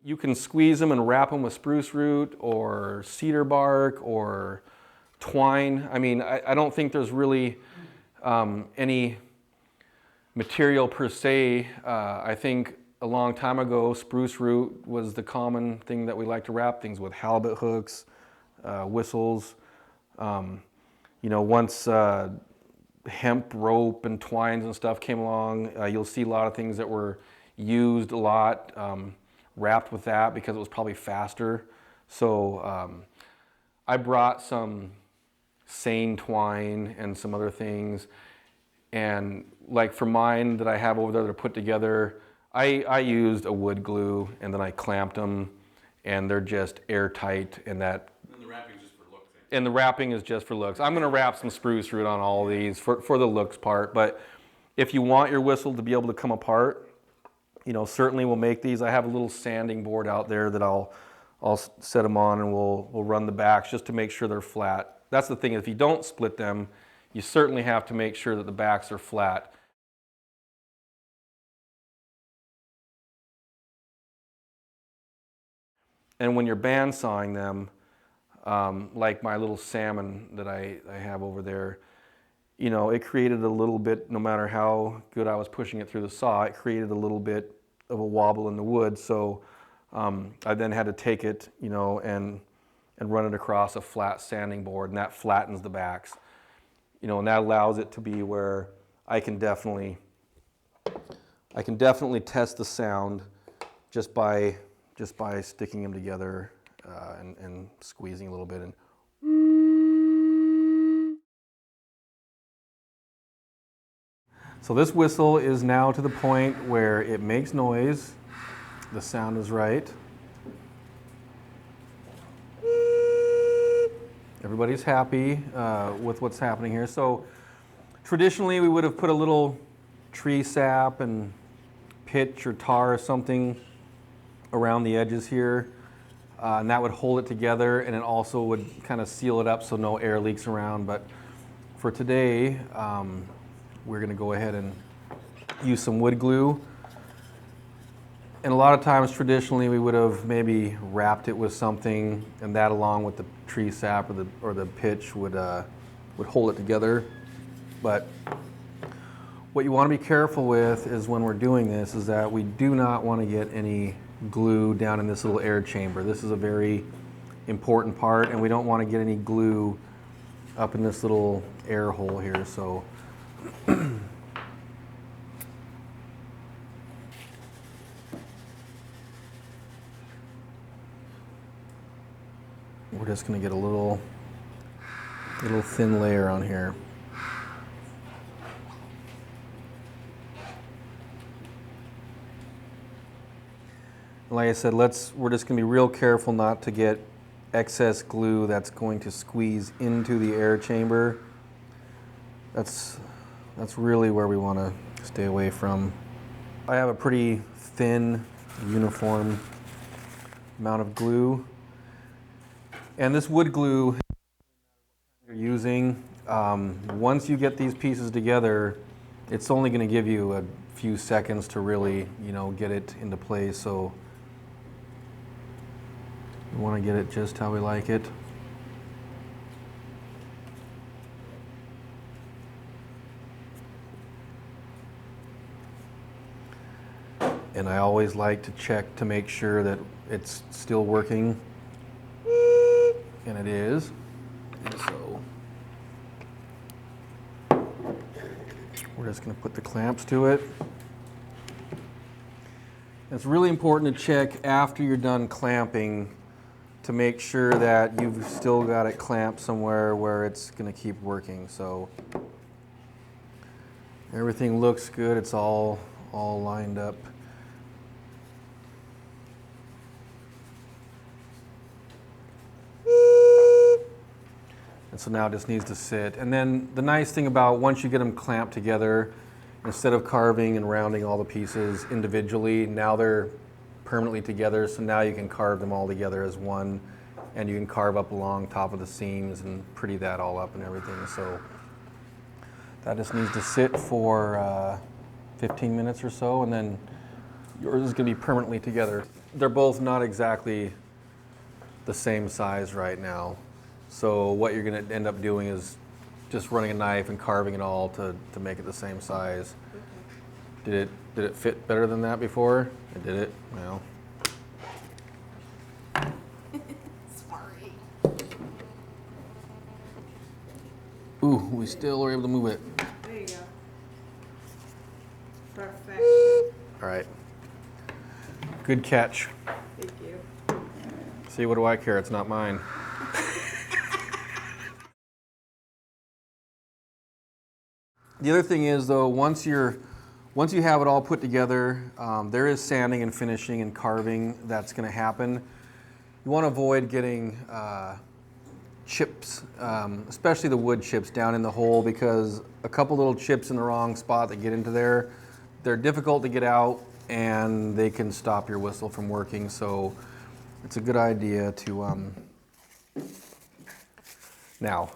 You can squeeze them and wrap them with spruce root or cedar bark or twine. I mean, I don't think there's really any material per se. I think a long time ago, spruce root was the common thing that we like to wrap things with, halibut hooks, whistles. You know, once hemp rope and twines and stuff came along, you'll see a lot of things that were used a lot, wrapped with that because it was probably faster. So I brought some seine twine and some other things, and like for mine that I have over there that are put together, I used a wood glue and then I clamped them, and they're just airtight, and that. And the wrapping is just for looks. And the wrapping is just for looks. I'm going to wrap some spruce root on all of these for the looks part, but if you want your whistle to be able to come apart, you know, certainly we'll make these. I have a little sanding board out there that I'll set them on, and we'll run the backs just to make sure they're flat. That's the thing, if you don't split them, you certainly have to make sure that the backs are flat. And when you're bandsawing them, like my little salmon that I have over there, you know, it created a little bit, no matter how good I was pushing it through the saw, it created a little bit of a wobble in the wood. So I then had to take it, you know, and run it across a flat sanding board, and that flattens the backs. You know, and that allows it to be where I can definitely test the sound just by sticking them together and squeezing a little bit. And so this whistle is now to the point where it makes noise. The sound is right. Everybody's happy with what's happening here. So traditionally we would have put a little tree sap and pitch or tar or something around the edges here, and that would hold it together, and it also would kind of seal it up so no air leaks around. But for today, we're going to go ahead and use some wood glue. And a lot of times traditionally we would have maybe wrapped it with something, and that along with the tree sap or the pitch would hold it together. But what you want to be careful with is when we're doing this is that we do not want to get any glue down in this little air chamber. This is a very important part, and we don't want to get any glue up in this little air hole here. So we're just going to get a little thin layer on here. Like I said, we're just going to be real careful not to get excess glue that's going to squeeze into the air chamber. That's really where we want to stay away from. I have a pretty thin, uniform amount of glue. And this wood glue you're using, once you get these pieces together, it's only going to give you a few seconds to really, you know, get it into place. So we want to get it just how we like it. And I always like to check to make sure that it's still working. And it is. And so we're just going to put the clamps to it. It's really important to check after you're done clamping to make sure that you've still got it clamped somewhere where it's going to keep working. So everything looks good. It's all lined up. And so now it just needs to sit. And then the nice thing about once you get them clamped together, instead of carving and rounding all the pieces individually, now they're permanently together. So now you can carve them all together as one, and you can carve up along top of the seams and pretty that all up and everything. So that just needs to sit for 15 minutes or so, and then yours is going to be permanently together. they're both not exactly the same size right now. So what you're going to end up doing is just running a knife and carving it all to make it the same size. Okay. Did it fit better than that before? It did it? No. Sorry. Ooh, we still were able to move it. There you go. Perfect. All right. Good catch. Thank you. See, what do I care? It's not mine. The other thing is, though, once you have it all put together, there is sanding and finishing and carving that's going to happen. You want to avoid getting chips, especially the wood chips, down in the hole, because a couple little chips in the wrong spot that get into there, they're difficult to get out and they can stop your whistle from working. So it's a good idea to now.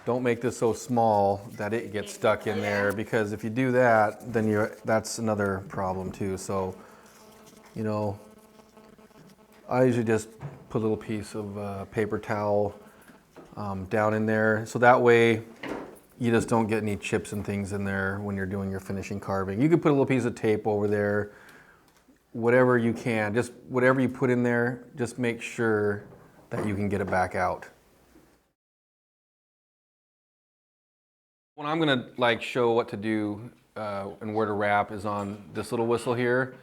Don't make this so small that it gets stuck in there, because if you do that, then that's another problem too. So, you know, I usually just put a little piece of paper towel down in there, so that way you just don't get any chips and things in there when you're doing your finishing carving. You could put a little piece of tape over there, whatever you can, just whatever you put in there, just make sure that you can get it back out. When I'm gonna show what to do and where to wrap is on this little whistle here.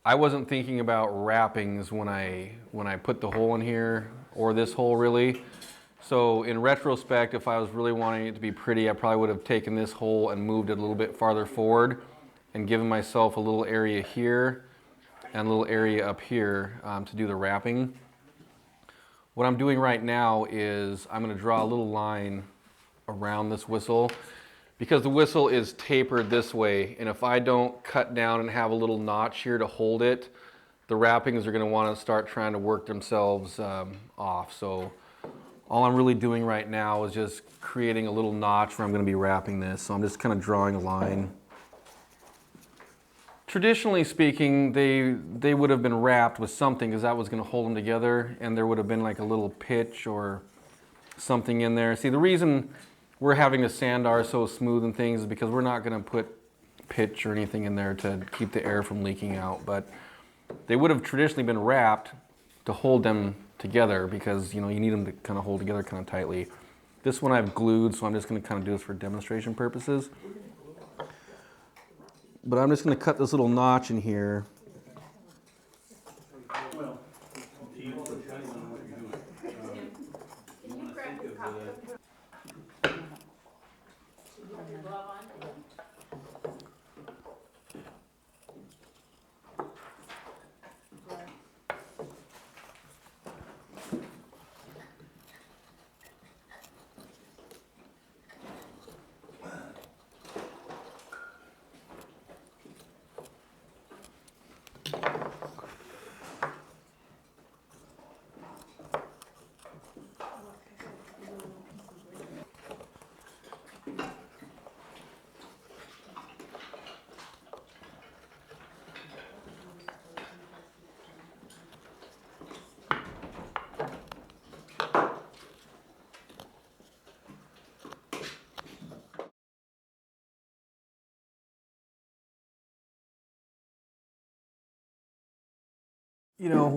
I wasn't thinking about wrappings when I put the hole in here, or this hole really. So in retrospect, if I was really wanting it to be pretty, I probably would have taken this hole and moved it a little bit farther forward and given myself a little area here and a little area up here to do the wrapping. What I'm doing right now is I'm gonna draw a little line around this whistle, because the whistle is tapered this way, and if I don't cut down and have a little notch here to hold it, the wrappings are going to want to start trying to work themselves off. So all I'm really doing right now is just creating a little notch where I'm going to be wrapping this. So I'm just kind of drawing a line. Traditionally speaking, they would have been wrapped with something, because that was going to hold them together, and there would have been like a little pitch or something in there. See, the reason we're having the Cedar so smooth and things is because we're not going to put pitch or anything in there to keep the air from leaking out. But they would have traditionally been wrapped to hold them together, because you need them to kind of hold together kind of tightly. This one I've glued, so I'm just going to kind of do this for demonstration purposes. But I'm just going to cut this little notch in here.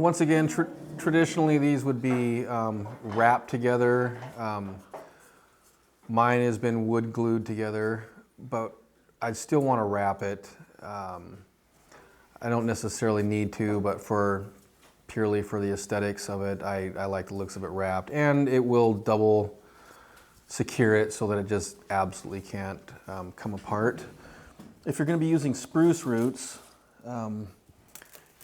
Once again, traditionally these would be wrapped together. Mine has been wood glued together, but I still want to wrap it. I don't necessarily need to, but purely for the aesthetics of it, I like the looks of it wrapped. And it will double secure it so that it just absolutely can't come apart. If you're going to be using spruce roots,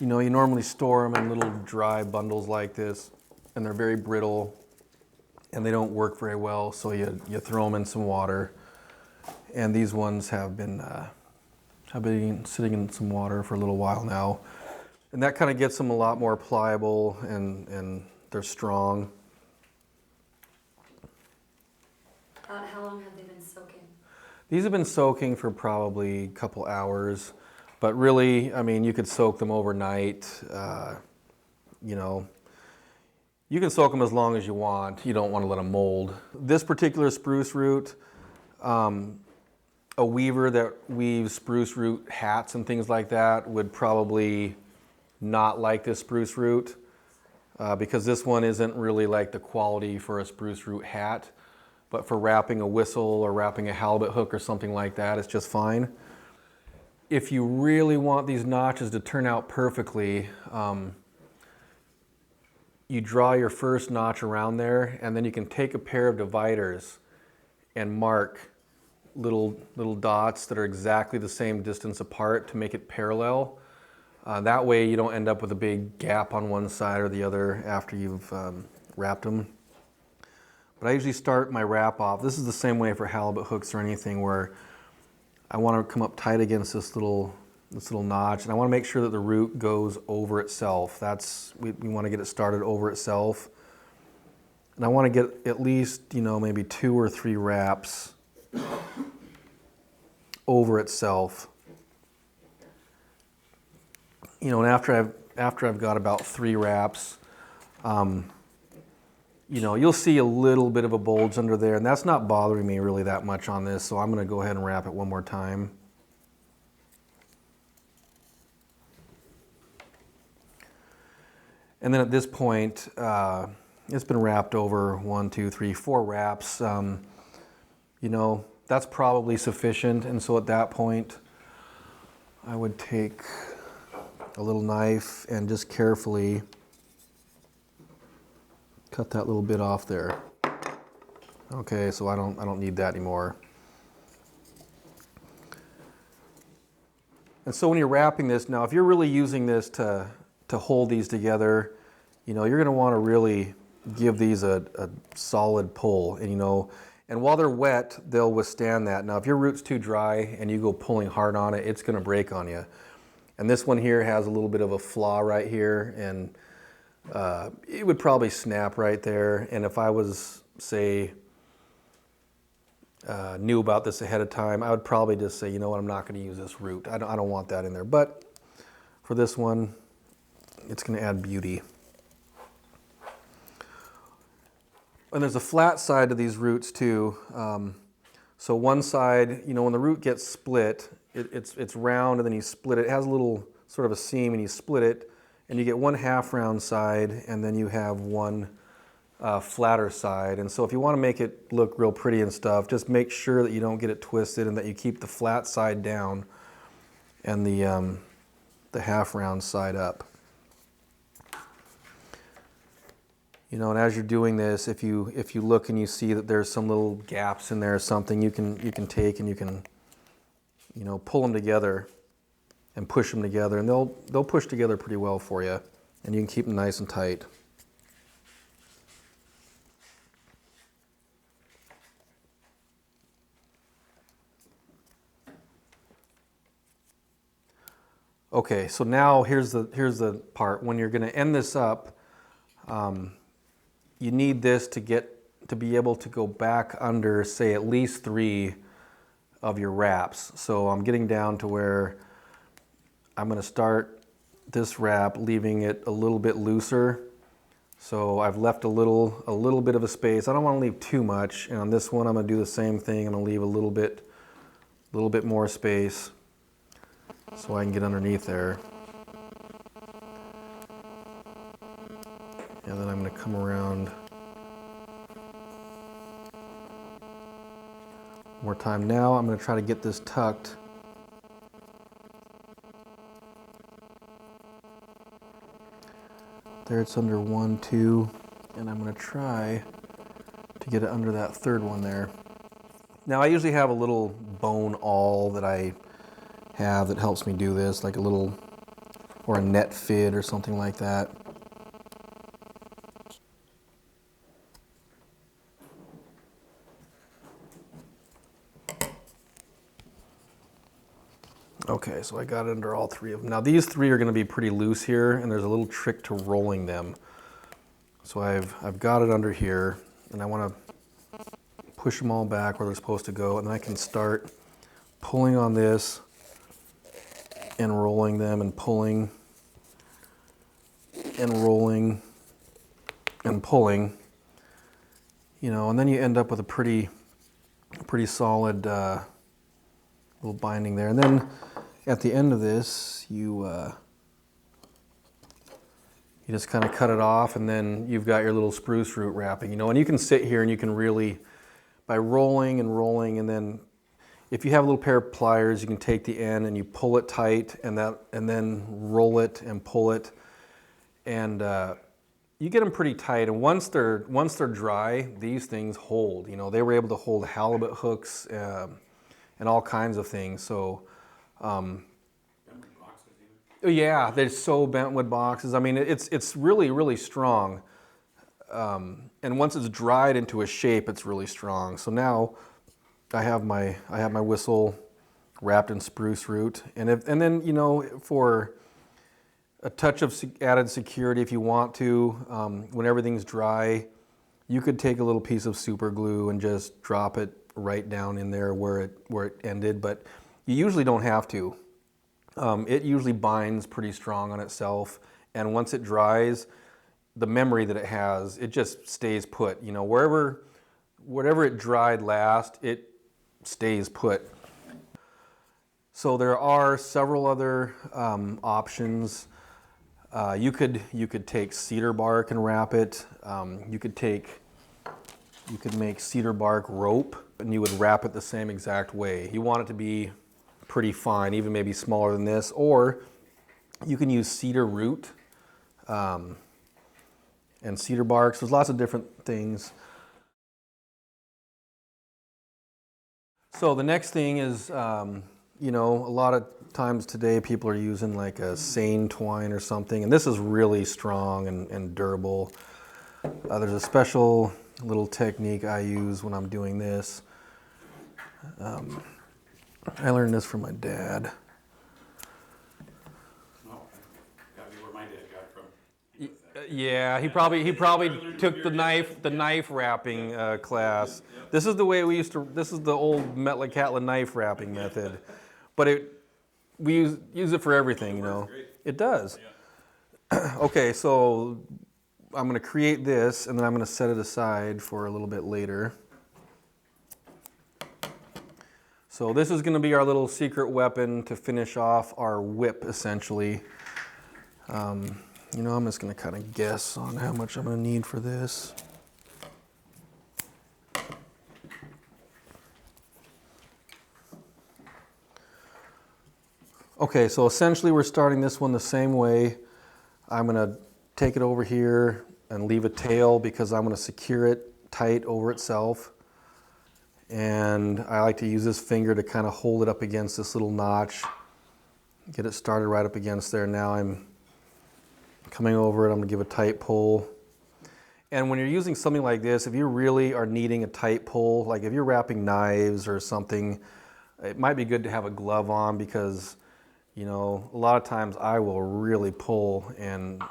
you normally store them in little dry bundles like this, and they're very brittle, and they don't work very well, so you throw them in some water. And these ones have been sitting in some water for a little while now, and that kind of gets them a lot more pliable, and they're strong. How long have they been soaking? These have been soaking for probably a couple hours, But really, I mean, you could soak them overnight. You know, you can soak them as long as you want. You don't want to let them mold. This particular spruce root, a weaver that weaves spruce root hats and things like that would probably not like this spruce root because this one isn't really like the quality for a spruce root hat. But for wrapping a whistle or wrapping a halibut hook or something like that, it's just fine. If you really want these notches to turn out perfectly, you draw your first notch around there, and then you can take a pair of dividers and mark little dots that are exactly the same distance apart to make it parallel. That way you don't end up with a big gap on one side or the other after you've wrapped them. But I usually start my wrap off. This is the same way for halibut hooks or anything, where I want to come up tight against this little notch, and I want to make sure that the root goes over itself. We want to get it started over itself. And I want to get at least, you know, maybe 2 or 3 wraps over itself. You know, and after I've got about 3 wraps, you know, you'll see a little bit of a bulge under there, and that's not bothering me really that much on this, so I'm going to go ahead and wrap it one more time. And then at this point, it's been wrapped over 1, 2, 3, 4 wraps. You know, that's probably sufficient, and so at that point, I would take a little knife and just carefully cut that little bit off there. Okay, so I don't need that anymore. And so when you're wrapping this, now if you're really using this to hold these together, you know, you're going to want to really give these a solid pull. And you know, and while they're wet, they'll withstand that. Now if your root's too dry and you go pulling hard on it, it's going to break on you. And this one here has a little bit of a flaw right here, and it would probably snap right there. And if I was, say, knew about this ahead of time, I would probably just say, you know what, I'm not going to use this root. I don't want that in there. But for this one, it's going to add beauty. And there's a flat side to these roots too. So one side, you know, when the root gets split, it's round, and then you split it. It has a little sort of a seam, and you split it, and you get one half round side, and then you have one flatter side. And so if you want to make it look real pretty and stuff, just make sure that you don't get it twisted and that you keep the flat side down and the half round side up. You know, and as you're doing this, if you look and you see that there's some little gaps in there or something, you can take and you can, you know, pull them together and push them together, and they'll push together pretty well for you, and you can keep them nice and tight. Okay, so now here's the part. When you're going to end this up, you need this to be able to go back under, say, at least 3 of your wraps. So I'm getting down to where I'm going to start this wrap, leaving it a little bit looser. So I've left a little bit of a space. I don't want to leave too much. And on this one, I'm going to do the same thing. I'm going to leave a little bit more space so I can get underneath there. And then I'm going to come around one more time. Now I'm going to try to get this tucked. There it's under 1, 2, and I'm going to try to get it under that 3rd one there. Now I usually have a little bone awl that I have that helps me do this, like a little, or a net fid or something like that. Okay, so I got it under all 3 of them. Now these 3 are going to be pretty loose here, and there's a little trick to rolling them. So I've got it under here, and I want to push them all back where they're supposed to go, and then I can start pulling on this and rolling them and pulling and rolling and pulling, you know, and then you end up with a pretty solid little binding there. And then at the end of this, you just kind of cut it off, and then you've got your little spruce root wrapping, you know, and you can sit here and you can really, by rolling and rolling, and then if you have a little pair of pliers, you can take the end and you pull it tight, and then roll it and pull it, and you get them pretty tight. And once they're dry, these things hold. You know, they were able to hold halibut hooks and all kinds of things. So, yeah, they're so bentwood boxes. I mean, it's really strong. And once it's dried into a shape, it's really strong. So now I have my whistle wrapped in spruce root, and then, you know, for a touch of added security, if you want to, when everything's dry, you could take a little piece of super glue and just drop it right down in there where it ended, but you usually don't have to. It usually binds pretty strong on itself, and once it dries, the memory that it has, it just stays put. You know, whatever it dried last, it stays put. So there are several other options. You could take cedar bark and wrap it. You could make cedar bark rope, and you would wrap it the same exact way. You want it to be pretty fine, even maybe smaller than this, or you can use cedar root and cedar bark. So there's lots of different things. So the next thing is, you know, a lot of times today people are using like a seine twine or something, and this is really strong and durable. There's a special little technique I use when I'm doing this. I learned this from my dad. Oh, gotta be where my dad got it from. Yeah, he probably took the knife wrapping class. Yep. This is the way we used to. This is the old Metlakatla knife wrapping method, but we use it for everything. You know, Great. it does. Yeah. Okay, so I'm going to create this, and then I'm going to set it aside for a little bit later. So this is going to be our little secret weapon to finish off our whip, essentially. You know, I'm just going to kind of guess on how much I'm going to need for this. Okay, so essentially we're starting this one the same way. I'm going to take it over here and leave a tail because I'm going to secure it tight over itself. And I like to use this finger to kind of hold it up against this little notch, get it started right up against there. Now I'm coming over it, I'm going to give a tight pull. And when you're using something like this, if you really are needing a tight pull, like if you're wrapping knives or something, it might be good to have a glove on because, you know, a lot of times I will really pull and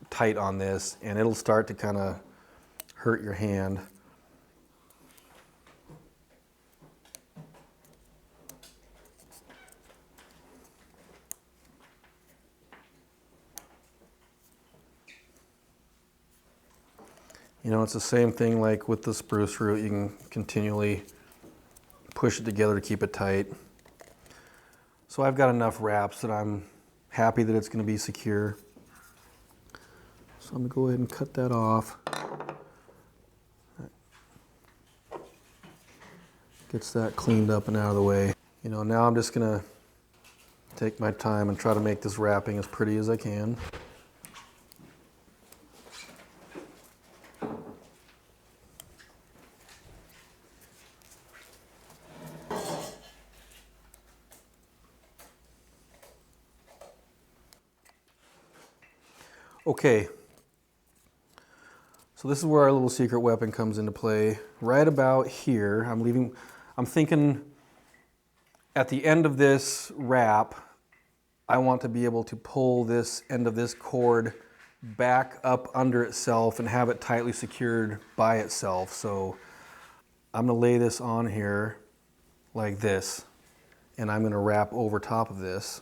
tight on this and it'll start to kind of hurt your hand. You know, it's the same thing like with the spruce root. You can continually push it together to keep it tight. So I've got enough wraps that I'm happy that it's going to be secure. So I'm going to go ahead and cut that off. Gets that cleaned up and out of the way. You know, now I'm just going to take my time and try to make this wrapping as pretty as I can. Okay, so this is where our little secret weapon comes into play. Right about here, I'm thinking at the end of this wrap, I want to be able to pull this end of this cord back up under itself and have it tightly secured by itself. So I'm going to lay this on here like this, and I'm going to wrap over top of this.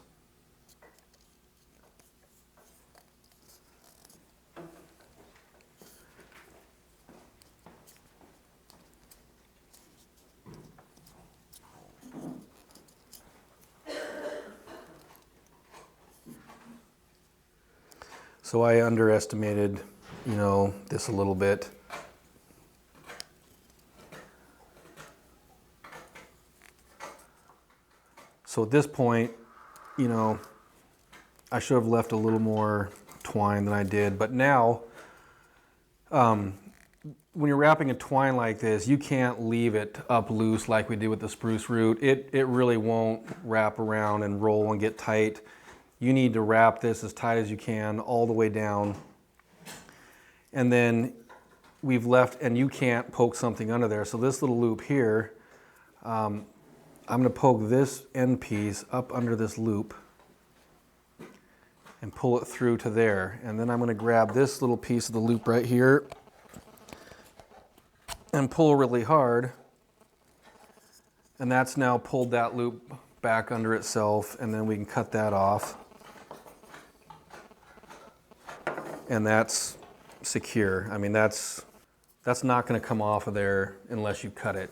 So I underestimated, this a little bit. So at this point, I should have left a little more twine than I did, but now, when you're wrapping a twine like this, you can't leave it up loose like we did with the spruce root. It really won't wrap around and roll and get tight. You need to wrap this as tight as you can all the way down. And then we've left, and you can't poke something under there. So this little loop here, I'm gonna poke this end piece up under this loop and pull it through to there. And then I'm gonna grab this little piece of the loop right here and pull really hard. And that's now pulled that loop back under itself, and then we can cut that off. And that's secure. I mean, that's not gonna come off of there unless you cut it.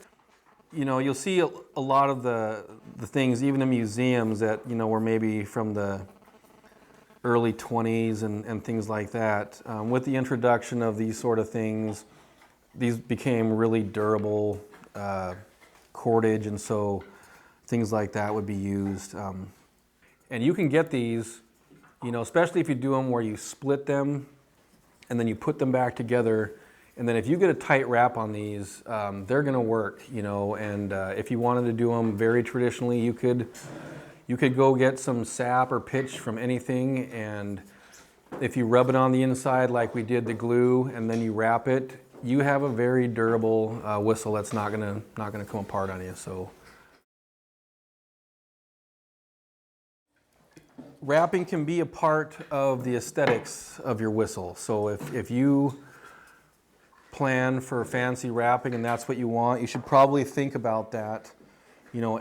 You'll see a lot of the things, even in museums, that, were maybe from the early 20s and things like that. With the introduction of these sort of things, these became really durable cordage, and so things like that would be used. And you can get these, especially if you do them where you split them and then you put them back together. And then if you get a tight wrap on these, they're gonna work, and if you wanted to do them very traditionally, you could go get some sap or pitch from anything, and if you rub it on the inside like we did the glue, and then you wrap it, you have a very durable whistle that's not gonna come apart on you. So wrapping can be a part of the aesthetics of your whistle. So if you plan for fancy wrapping and that's what you want, you should probably think about that,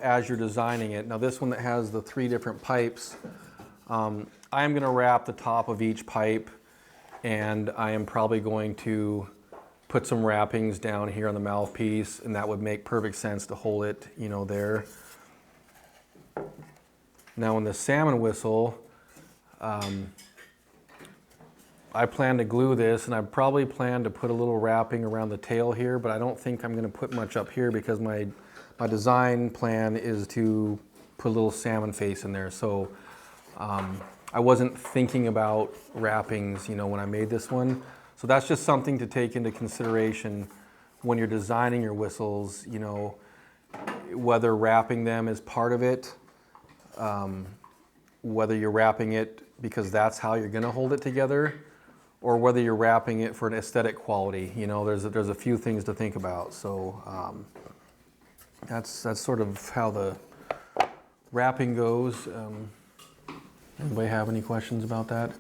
as you're designing it. Now this one that has the 3 different pipes, I'm gonna wrap the top of each pipe, and I am probably going to put some wrappings down here on the mouthpiece, and that would make perfect sense to hold it, there. Now in the salmon whistle, I plan to glue this, and I probably plan to put a little wrapping around the tail here, but I don't think I'm going to put much up here because my design plan is to put a little salmon face in there. So I wasn't thinking about wrappings, when I made this one. So that's just something to take into consideration when you're designing your whistles, whether wrapping them is part of it, whether you're wrapping it because that's how you're going to hold it together, or whether you're wrapping it for an aesthetic quality. There's a few things to think about. So that's sort of how the wrapping goes. Anybody have any questions about that?